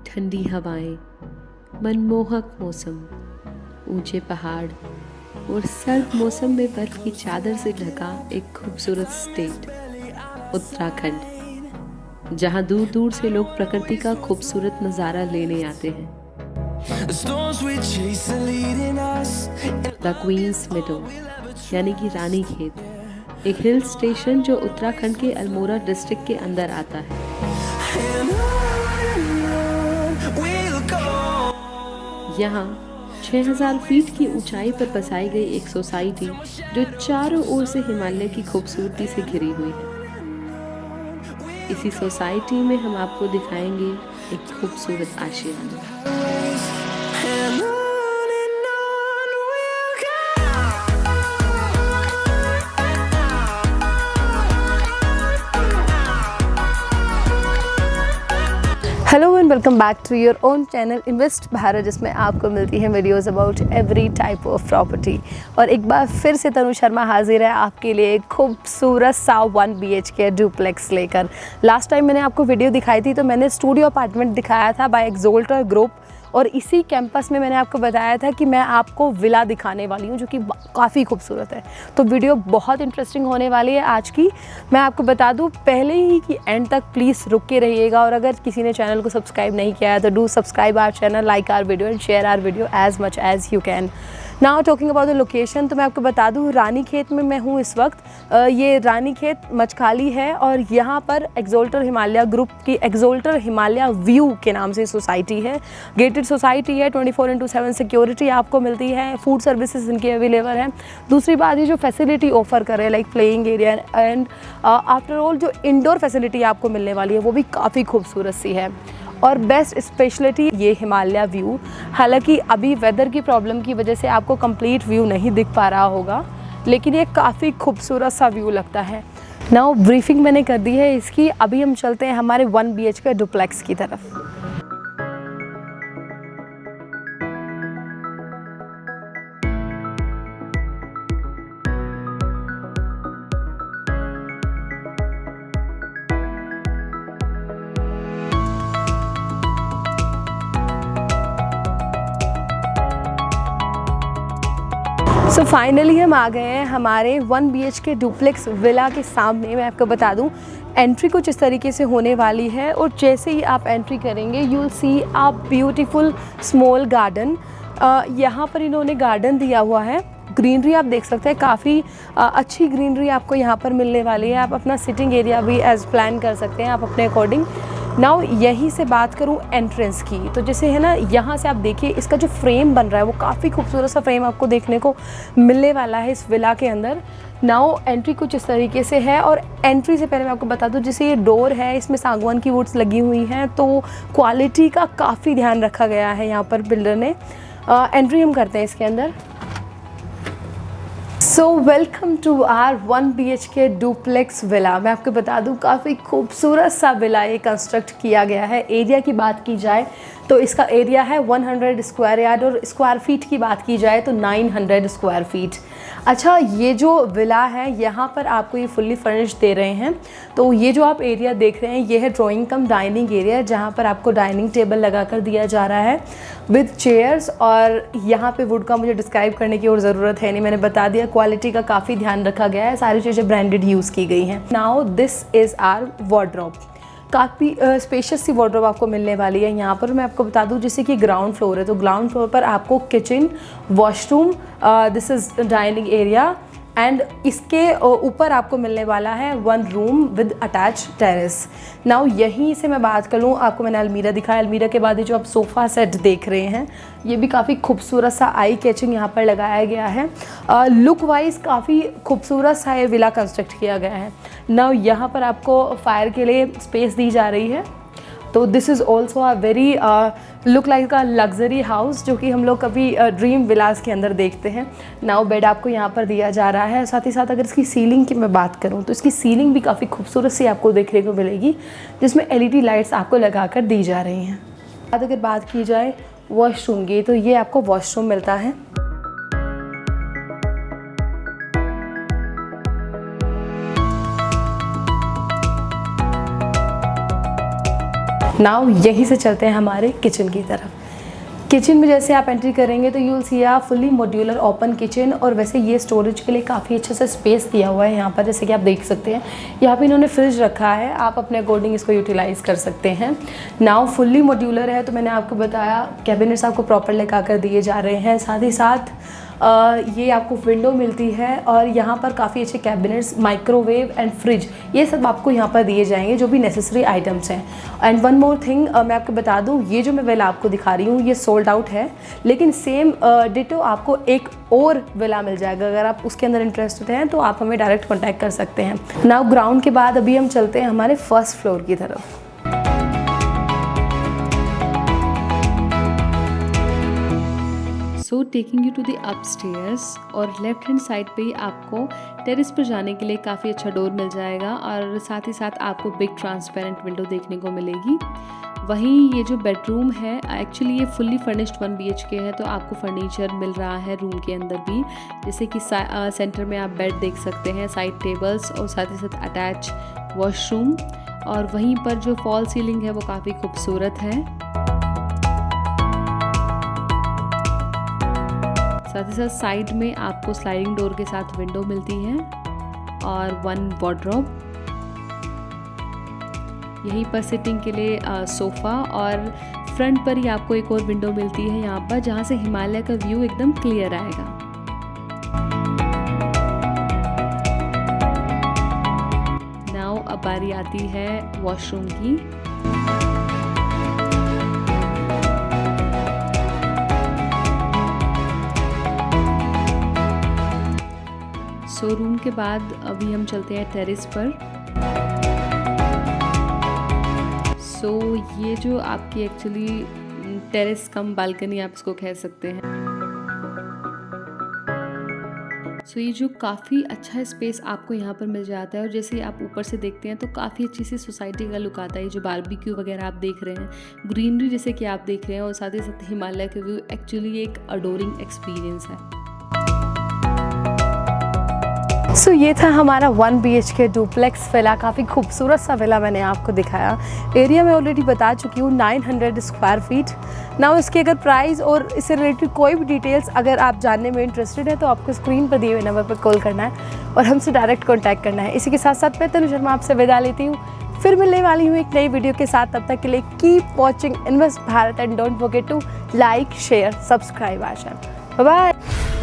ठंडी हवाएं, मनमोहक मौसम, ऊंचे पहाड़ और सर्द मौसम में बर्फ की चादर से ढका एक खूबसूरत स्टेट उत्तराखंड, जहां दूर दूर से लोग प्रकृति का खूबसूरत नज़ारा लेने आते हैं। द क्वींस मेडो यानी कि रानी खेत, एक हिल स्टेशन जो उत्तराखंड के अल्मोड़ा डिस्ट्रिक्ट के अंदर आता है। यहाँ 6000 फीट की ऊंचाई पर बसाई गई एक सोसाइटी जो चारों ओर से हिमालय की खूबसूरती से घिरी हुई है। इसी सोसाइटी में हम आपको दिखाएंगे एक खूबसूरत आशियाना। Hello and welcome back to your own channel invest Bharat, जिसमें आपको मिलती है videos about every type of property. और एक बार फिर से तनु शर्मा हाजिर है आपके लिए एक खूबसूरत सा 1 BHK डुप्लेक्स लेकर। लास्ट टाइम मैंने आपको वीडियो दिखाई थी तो मैंने स्टूडियो अपार्टमेंट दिखाया था बाय एक्सोल्टर ग्रुप, और इसी कैंपस में मैंने आपको बताया था कि मैं आपको विला दिखाने वाली हूँ जो कि काफ़ी खूबसूरत है। तो वीडियो बहुत इंटरेस्टिंग होने वाली है आज की। मैं आपको बता दूँ पहले ही कि एंड तक प्लीज़ रुक के रहिएगा, और अगर किसी ने चैनल को सब्सक्राइब नहीं किया है तो do subscribe our channel, like our video and share our video as much as you can. Now talking about the location, तो मैं आपको बता दूँ रानी खेत में मैं हूँ इस वक्त। ये रानी खेत मचखाली है और यहाँ पर एक्सोल्टर हिमालय ग्रुप की एक्सोल्टर हिमालय व्यू के नाम से सोसाइटी है। गेटेड सोसाइटी है, 24/7 सिक्योरिटी आपको मिलती है, फूड सर्विसेज इनके अवेलेबल हैं। दूसरी बात, ये जो फैसिलिटी ऑफर कर रहे हैं like playing area and after all जो इंडोर फैसिलिटी आपको मिलने वाली है वो भी काफ़ी खूबसूरत सी है। और बेस्ट स्पेशलिटी ये हिमालय व्यू, हालांकि अभी वेदर की प्रॉब्लम की वजह से आपको कंप्लीट व्यू नहीं दिख पा रहा होगा, लेकिन ये काफ़ी खूबसूरत सा व्यू लगता है। नाउ ब्रीफिंग मैंने कर दी है इसकी, अभी हम चलते हैं हमारे 1 BHK डुप्लेक्स की तरफ। सो फाइनली हम आ गए हैं हमारे 1 BHK डुप्लेक्स विला के सामने। मैं आपको बता दूं एंट्री कुछ इस तरीके से होने वाली है, और जैसे ही आप एंट्री करेंगे you will C a beautiful small garden. यहाँ पर इन्होंने गार्डन दिया हुआ है, ग्रीनरी आप देख सकते हैं, काफ़ी अच्छी ग्रीनरी आपको यहाँ पर मिलने वाली है। आप अपना सिटिंग एरिया भी एज प्लान कर सकते हैं आप अपने अकॉर्डिंग। नाउ यहीं से बात करूं एंट्रेंस की, तो जैसे है ना, यहाँ से आप देखिए इसका जो फ्रेम बन रहा है वो काफ़ी खूबसूरत सा फ्रेम आपको देखने को मिलने वाला है इस विला के अंदर। नाउ एंट्री कुछ इस तरीके से है, और एंट्री से पहले मैं आपको बता दूं जैसे ये डोर है इसमें सागवान की वुड्स लगी हुई हैं, तो क्वालिटी का काफ़ी ध्यान रखा गया है यहाँ पर बिल्डर ने। एंट्री हम करते हैं इसके अंदर। So welcome to our 1 BHK duplex villa. मैं आपको बता दूं काफ़ी खूबसूरत सा विला ये कंस्ट्रक्ट किया गया है। एरिया की बात की जाए तो इसका एरिया है 100 स्क्वायर यार्ड, और स्क्वायर फीट की बात की जाए तो 900 स्क्वायर फीट। अच्छा, ये जो विला है यहाँ पर आपको ये फुल्ली फर्निश्ड दे रहे हैं। तो ये जो आप एरिया देख रहे हैं ये है ड्राइंग कम डाइनिंग एरिया, जहाँ पर आपको डाइनिंग टेबल लगा कर दिया जा रहा है विद चेयर्स। और यहाँ पे वुड का मुझे डिस्क्राइब करने की और ज़रूरत है नहीं, मैंने बता दिया। क्वालिटी का काफ़ी ध्यान रखा गया है, सारी चीज़ें ब्रांडेड यूज़ की गई हैं। Now this is our wardrobe, काफ़ी स्पेशियस सी वार्डरोब आपको मिलने वाली है यहाँ पर। मैं आपको बता दूँ जैसे कि ग्राउंड फ्लोर है, तो ग्राउंड फ्लोर पर आपको kitchen, washroom, this is dining area, and इसके ऊपर आपको मिलने वाला है 1 room with attach terrace. Now यहीं से मैं बात कर लूँ, आपको मैंने अलमीरा दिखाया, अलमीरा के बाद ये जो आप सोफ़ा सेट देख रहे हैं ये भी काफ़ी खूबसूरत सा आई कैचिंग यहाँ पर लगाया गया है। लुक वाइज काफ़ी खूबसूरत सा ये विला कंस्ट्रक्ट किया गया है। नाउ यहाँ पर आपको फायर के लिए स्पेस दी जा रही है, तो this is also a very look like a luxury house, जो कि हम लोग कभी ड्रीम विलास के अंदर देखते हैं। नाउ बेड आपको यहाँ पर दिया जा रहा है। साथ ही साथ अगर इसकी सीलिंग की मैं बात करूँ तो इसकी सीलिंग भी काफ़ी खूबसूरत सी आपको देखने को मिलेगी, जिसमें LED लाइट्स आपको लगा कर दी जा रही हैं। अगर बात की जाए वॉशरूम की, तो ये आपको वॉशरूम मिलता है। नाउ यहीं से चलते हैं हमारे किचन की तरफ। किचन में जैसे आप एंट्री करेंगे तो you will see a fully modular open kitchen, और वैसे ये स्टोरेज के लिए काफ़ी अच्छे से स्पेस दिया हुआ है यहाँ पर, जैसे कि आप देख सकते हैं। यहाँ पे इन्होंने फ्रिज रखा है, आप अपने अकॉर्डिंग इसको यूटिलाइज़ कर सकते हैं। नाउ फुल्ली मॉड्यूलर है, तो मैंने आपको बताया कैबिनेट्स आपको प्रॉपर लगा कर दिए जा रहे हैं। साथ ही साथ ये आपको विंडो मिलती है, और यहाँ पर काफ़ी अच्छे कैबिनेट्स, माइक्रोवेव एंड फ्रिज, ये सब आपको यहाँ पर दिए जाएंगे जो भी नेसेसरी आइटम्स हैं। एंड वन मोर थिंग मैं आपको बता दूँ, ये जो मैं विला आपको दिखा रही हूँ ये सोल्ड आउट है, लेकिन सेम डिटो आपको एक और विला मिल जाएगा। अगर आप उसके अंदर इंटरेस्टेड हैं तो आप हमें डायरेक्ट कॉन्टैक्ट कर सकते हैं। नाउ ग्राउंड के बाद अभी हम चलते हैं हमारे फर्स्ट फ्लोर की तरफ। So taking you to the upstairs, और लेफ्ट हैंड साइड पे ही आपको टेरेस पर जाने के लिए काफ़ी अच्छा डोर मिल जाएगा, और साथ ही साथ आपको बिग ट्रांसपेरेंट विंडो देखने को मिलेगी। वहीं ये जो बेडरूम है एक्चुअली ये फुल्ली फर्निश्ड 1 BHK है, तो आपको फर्नीचर मिल रहा है रूम के अंदर भी, जैसे कि सेंटर में आप बेड देख सकते हैं, साइड टेबल्स, और साथ ही साथ अटैच वॉशरूम, और वहीं पर जो फॉल सीलिंग है वो काफ़ी खूबसूरत है। साथ ही साथ साइड में आपको स्लाइडिंग डोर के साथ विंडो मिलती है, और 1 वार्डरोब। यहीं पर सिटिंग के लिए सोफ़ा, और फ्रंट पर ही आपको एक और विंडो मिलती है यहाँ पर, जहाँ से हिमालय का व्यू एकदम क्लियर आएगा। नाउ अब बारी आती है वॉशरूम की। सो रूम के बाद अभी हम चलते हैं टेरेस पर। सो ये जो आपकी एक्चुअली टेरेस कम बालकनी आप इसको कह सकते हैं। सो ये जो काफ़ी अच्छा स्पेस आपको यहाँ पर मिल जाता है, और जैसे आप ऊपर से देखते हैं तो काफ़ी अच्छी सी सोसाइटी का लुक आता है। ये जो बारबेक्यू वगैरह आप देख रहे हैं, ग्रीनरी जैसे कि आप देख रहे हैं, और साथ ही साथ हिमालय का व्यू, एक्चुअली एक अडोरिंग एक्सपीरियंस है। सो ये था हमारा 1 BHK डुप्लेक्स विला। काफ़ी खूबसूरत सा विला मैंने आपको दिखाया। एरिया मैं ऑलरेडी बता चुकी हूँ, 900 स्क्वायर फीट। नाउ इसके अगर प्राइस और इससे रिलेटेड कोई भी डिटेल्स अगर आप जानने में इंटरेस्टेड है तो आपको स्क्रीन पर दिए हुए नंबर पर कॉल करना है और हमसे डायरेक्ट कॉन्टैक्ट करना है। इसी के साथ साथ मैं तनु शर्मा आपसे विदा लेती हूँ, फिर मिलने वाली हूँ एक नई वीडियो के साथ। तब तक के लिए keep watching invest Bharat and don't forget to like, share, subscribe our channel. Bye bye.